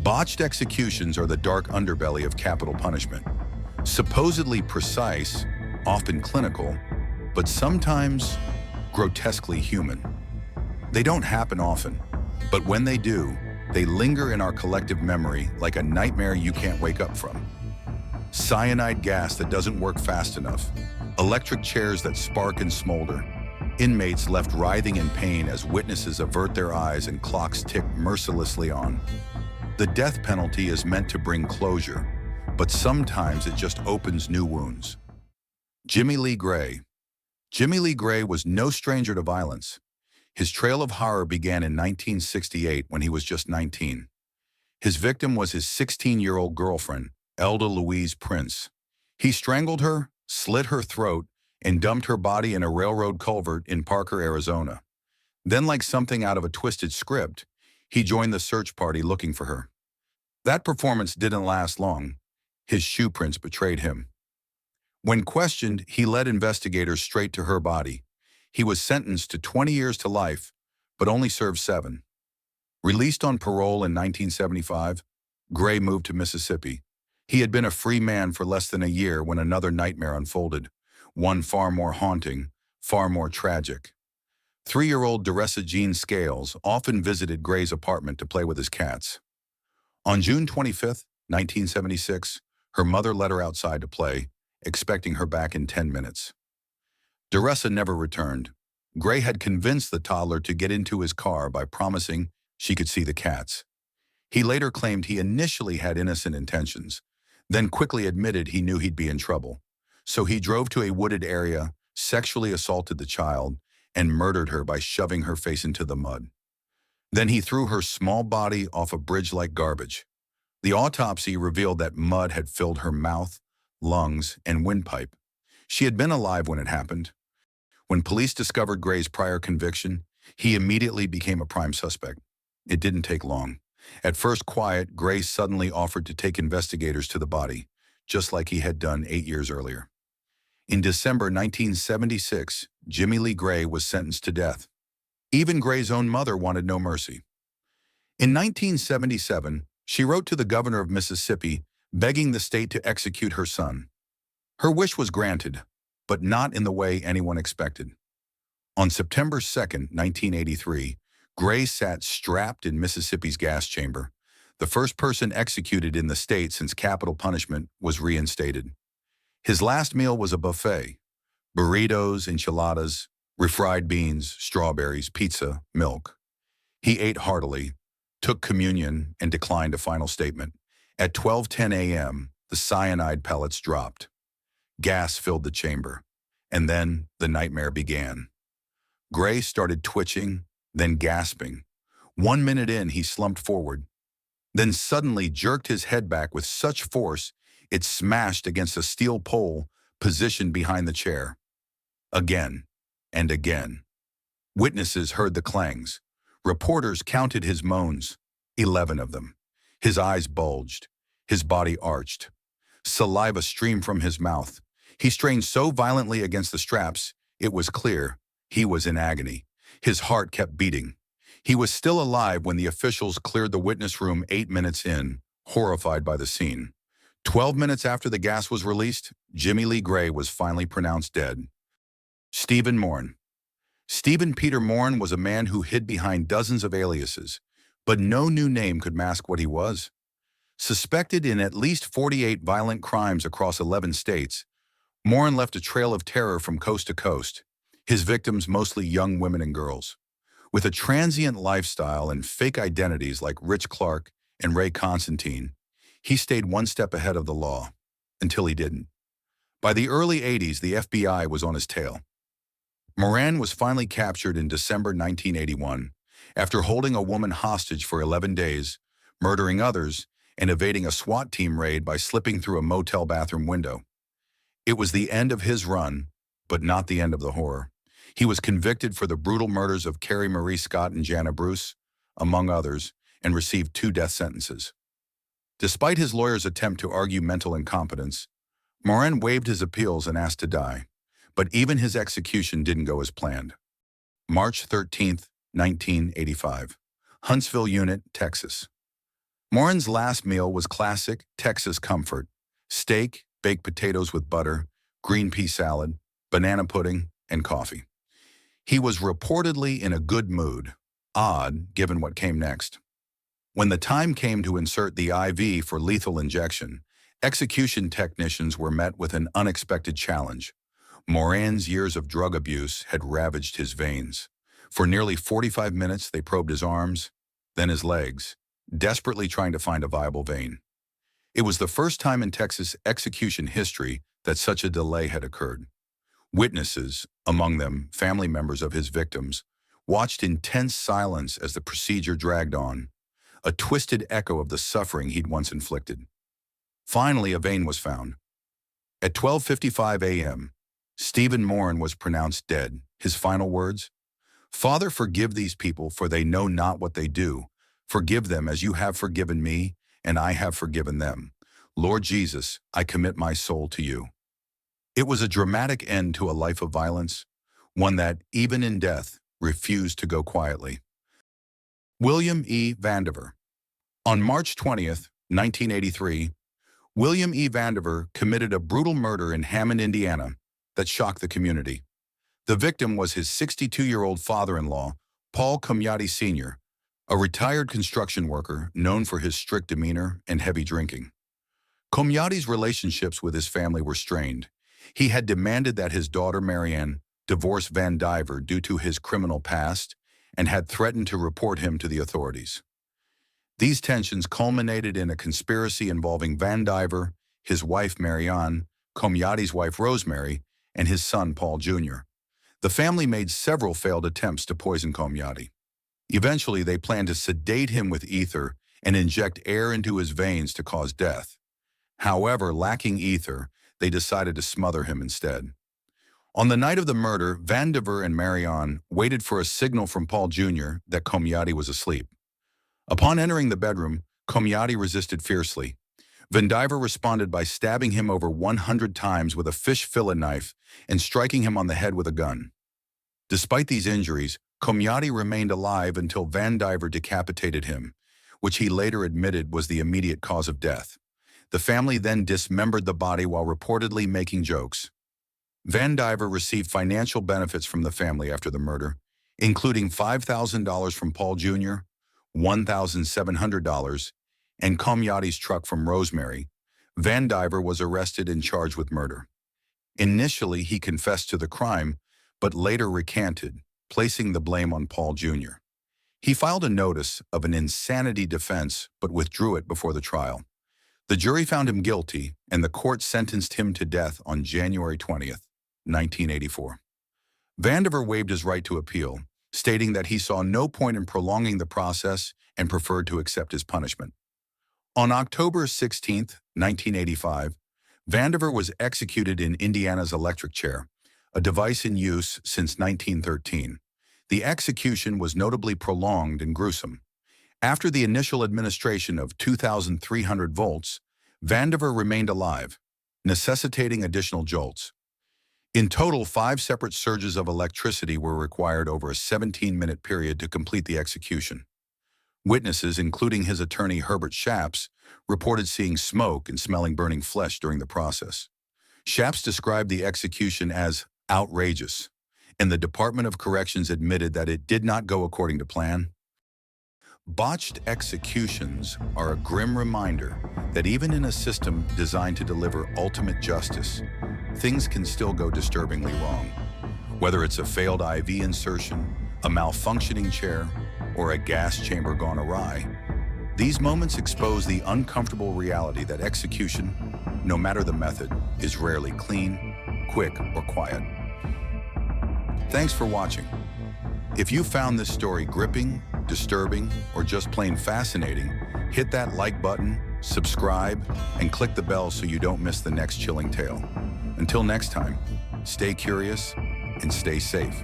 Botched executions are the dark underbelly of capital punishment. Supposedly precise, often clinical, but sometimes grotesquely human. They don't happen often, but when they do, they linger in our collective memory like a nightmare you can't wake up from. Cyanide gas that doesn't work fast enough, electric chairs that spark and smolder, inmates left writhing in pain as witnesses avert their eyes and clocks tick mercilessly on. The death penalty is meant to bring closure, but sometimes it just opens new wounds. Jimmy Lee Gray. Jimmy Lee Gray was no stranger to violence. His trail of horror began in 1968 when he was just 19. His victim was his 16-year-old girlfriend, Elda Louise Prince. He strangled her, slit her throat, and dumped her body in a railroad culvert in Parker, Arizona. Then, like something out of a twisted script, he joined the search party looking for her. That performance didn't last long. His shoe prints betrayed him. When questioned, he led investigators straight to her body. He was sentenced to 20 years to life, but only served 7. Released on parole in 1975, Gray moved to Mississippi. He had been a free man for less than a year when another nightmare unfolded, one far more haunting, far more tragic. 3-year-old Deressa Jean Scales often visited Gray's apartment to play with his cats. On June 25, 1976, her mother let her outside to play, expecting her back in 10 minutes. Deressa never returned. Gray had convinced the toddler to get into his car by promising she could see the cats. He later claimed he initially had innocent intentions, then quickly admitted he knew he'd be in trouble. So he drove to a wooded area, sexually assaulted the child, and murdered her by shoving her face into the mud. Then he threw her small body off a bridge like garbage. The autopsy revealed that mud had filled her mouth, lungs, and windpipe. She had been alive when it happened. When police discovered Gray's prior conviction, he immediately became a prime suspect. It didn't take long. At first quiet, Gray suddenly offered to take investigators to the body, just like he had done 8 years earlier. In December 1976, Jimmy Lee Gray was sentenced to death. Even Gray's own mother wanted no mercy. In 1977, she wrote to the governor of Mississippi, begging the state to execute her son. Her wish was granted, but not in the way anyone expected. On September 2, 1983, Gray sat strapped in Mississippi's gas chamber, the first person executed in the state since capital punishment was reinstated. His last meal was a buffet: burritos, enchiladas, refried beans, strawberries, pizza, milk. He ate heartily, took communion, and declined a final statement. At 12:10 a.m., the cyanide pellets dropped. Gas filled the chamber, and then the nightmare began. Gray started twitching, then gasping. 1 minute in, he slumped forward, then suddenly jerked his head back with such force it smashed against a steel pole positioned behind the chair. Again and again. Witnesses heard the clangs. Reporters counted his moans, 11 of them. His eyes bulged, his body arched. Saliva streamed from his mouth. He strained so violently against the straps, it was clear he was in agony. His heart kept beating. He was still alive when the officials cleared the witness room 8 minutes in, horrified by the scene. 12 minutes after the gas was released, Jimmy Lee Gray was finally pronounced dead. Stephen Morin. Stephen Peter Morin was a man who hid behind dozens of aliases, but no new name could mask what he was. Suspected in at least 48 violent crimes across 11 states, Morin left a trail of terror from coast to coast, his victims mostly young women and girls. With a transient lifestyle and fake identities like Rich Clark and Ray Constantine, he stayed one step ahead of the law, until he didn't. By the early 80s, the FBI was on his tail. Morin was finally captured in December 1981 after holding a woman hostage for 11 days, murdering others, and evading a SWAT team raid by slipping through a motel bathroom window. It was the end of his run, but not the end of the horror. He was convicted for the brutal murders of Carrie Marie Scott and Jana Bruce, among others, and received 2 death sentences. Despite his lawyer's attempt to argue mental incompetence, Morin waived his appeals and asked to die, but even his execution didn't go as planned. March 13, 1985, Huntsville Unit, Texas. Morin's last meal was classic Texas comfort: steak, baked potatoes with butter, green pea salad, banana pudding, and coffee. He was reportedly in a good mood, odd given what came next. When the time came to insert the IV for lethal injection, execution technicians were met with an unexpected challenge. Morin's years of drug abuse had ravaged his veins. For nearly 45 minutes, they probed his arms, then his legs, desperately trying to find a viable vein. It was the first time in Texas execution history that such a delay had occurred. Witnesses, among them family members of his victims, watched in tense silence as the procedure dragged on, a twisted echo of the suffering he'd once inflicted. Finally, a vein was found. At 12:55 a.m., Stephen Morin was pronounced dead. His final words: "Father, forgive these people, for they know not what they do. Forgive them as you have forgiven me, and I have forgiven them. Lord Jesus, I commit my soul to you." It was a dramatic end to a life of violence, one that, even in death, refused to go quietly. William E. Vandiver. On March 20th, 1983, William E. Vandiver committed a brutal murder in Hammond, Indiana, that shocked the community. The victim was his 62-year-old father-in-law, Paul Comiotti Sr., a retired construction worker known for his strict demeanor and heavy drinking. Comiotti's relationships with his family were strained. He had demanded that his daughter Marianne divorce Vandiver due to his criminal past and had threatened to report him to the authorities. These tensions culminated in a conspiracy involving Vandiver, his wife Marianne, Comiotti's wife Rosemary, and his son Paul Jr. The family made several failed attempts to poison Comiotti. Eventually, they planned to sedate him with ether and inject air into his veins to cause death. However, lacking ether, they decided to smother him instead. On the night of the murder, Vandiver and Marianne waited for a signal from Paul Jr. that Comiotti was asleep. Upon entering the bedroom, Comiotti resisted fiercely. Vandiver responded by stabbing him over 100 times with a fish fillet knife and striking him on the head with a gun. Despite these injuries, Comiotti remained alive until Vandiver decapitated him, which he later admitted was the immediate cause of death. The family then dismembered the body while reportedly making jokes. Vandiver received financial benefits from the family after the murder, including $5,000 from Paul Jr., $1,700, and Comiotti's truck from Rosemary. Vandiver was arrested and charged with murder. Initially, he confessed to the crime, but later recanted, placing the blame on Paul Jr. He filed a notice of an insanity defense, but withdrew it before the trial. The jury found him guilty, and the court sentenced him to death on January 20th, 1984. Vandiver waived his right to appeal, stating that he saw no point in prolonging the process and preferred to accept his punishment. On October 16, 1985, Vandiver was executed in Indiana's electric chair, a device in use since 1913. The execution was notably prolonged and gruesome. After the initial administration of 2,300 volts, Vandiver remained alive, necessitating additional jolts. In total, 5 separate surges of electricity were required over a 17-minute period to complete the execution. Witnesses, including his attorney Herbert Shapps, reported seeing smoke and smelling burning flesh during the process. Shapps described the execution as outrageous, and the Department of Corrections admitted that it did not go according to plan. Botched executions are a grim reminder that even in a system designed to deliver ultimate justice, things can still go disturbingly wrong. Whether it's a failed IV insertion, a malfunctioning chair, or a gas chamber gone awry, these moments expose the uncomfortable reality that execution, no matter the method, is rarely clean, quick, or quiet. Thanks for watching. If you found this story gripping, disturbing, or just plain fascinating, hit that like button, subscribe, and click the bell so you don't miss the next chilling tale. Until next time, stay curious and stay safe.